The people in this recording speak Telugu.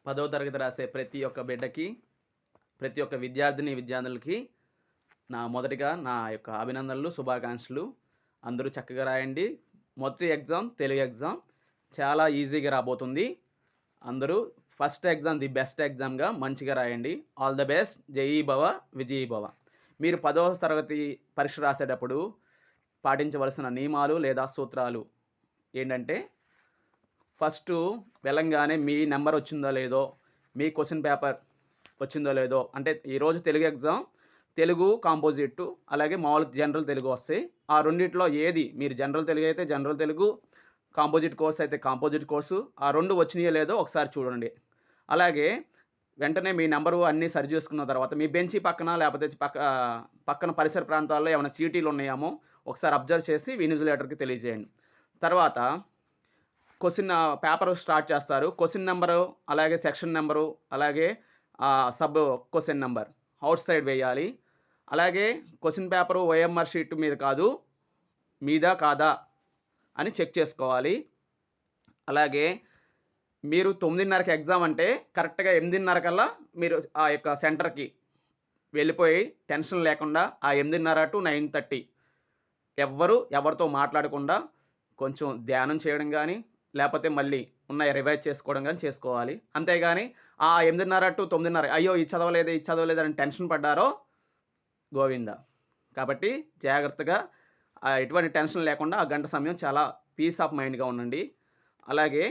10వ తరగతి రాసే ప్రతి ఒక్క బిడ్డకి, ప్రతి ఒక్క విద్యార్థులకి మొదటిగా నా యొక్క అభినందనలు, శుభాకాంక్షలు. అందరూ చక్కగా రాయండి. మొదటి ఎగ్జామ్ తెలుగు ఎగ్జామ్ చాలా ఈజీగా రాబోతుంది. అందరూ ఫస్ట్ ఎగ్జామ్ ది బెస్ట్ ఎగ్జామ్‌గా మంచిగా రాయండి. All the best. జయీ భవ, విజయీ భవ. మీరు 10వ తరగతి పరీక్ష రాసేటప్పుడు పాటించవలసిన నియమాలు లేదా సూత్రాలు ఏంటంటే, ఫస్టు వెళ్ళంగానే మీ నంబర్ వచ్చిందో లేదో, మీ క్వెషన్ పేపర్ వచ్చిందో లేదో, అంటే ఈరోజు తెలుగు ఎగ్జామ్ తెలుగు కాంపోజిట్టు, అలాగే మామూలు జనరల్ తెలుగు వస్తాయి. ఆ రెండిట్లో ఏది మీరు జనరల్ తెలుగు అయితే జనరల్ తెలుగు, కాంపోజిట్ కోర్స్ అయితే కాంపోజిట్ కోర్సు, ఆ 2 వచ్చినాయో లేదో ఒకసారి చూడండి. అలాగే వెంటనే మీ నంబరు అన్నీ సరి చేసుకున్న తర్వాత మీ బెంచి పక్కన లేకపోతే పక్కన పరిసర ప్రాంతాల్లో ఏమైనా చీటీలు ఉన్నాయేమో ఒకసారి అబ్జర్వ్ చేసి ఇన్విజిలేటర్‌కి తెలియజేయండి. తర్వాత క్వెషన్ పేపర్ స్టార్ట్ చేస్తారు. క్వెషన్ నంబరు, అలాగే సెక్షన్ నంబరు, అలాగే sub question number out side వేయాలి. అలాగే క్వెషన్ పేపరు ఓఎంఆర్ షీట్ మీద కాదు, మీదా కాదా అని చెక్ చేసుకోవాలి. అలాగే మీరు 9:30కి ఎగ్జామ్ అంటే కరెక్ట్‌గా 8:30 కల్లా మీరు ఆ యొక్క సెంటర్‌కి వెళ్ళిపోయి టెన్షన్ లేకుండా ఆ 8:30-9:30 ఎవరితో మాట్లాడకుండా కొంచెం ధ్యానం చేయడం గానీ, లేపోతే మళ్ళీ ఉన్నయి రివైజ్ చేసుకోవడం గానీ చేసుకోవాలి. అంతేగాని ఆ 8:30-9:30 అయ్యో! ఇది చదవలేదు అని టెన్షన్ పడ్డారో గోవిందా. కాబట్టి జాగ్రత్తగా ఎటువంటి టెన్షన్ లేకుండా ఆ గంట సమయం చాలా పీస్ ఆఫ్ మైండ్‌గా ఉండండి. అలాగే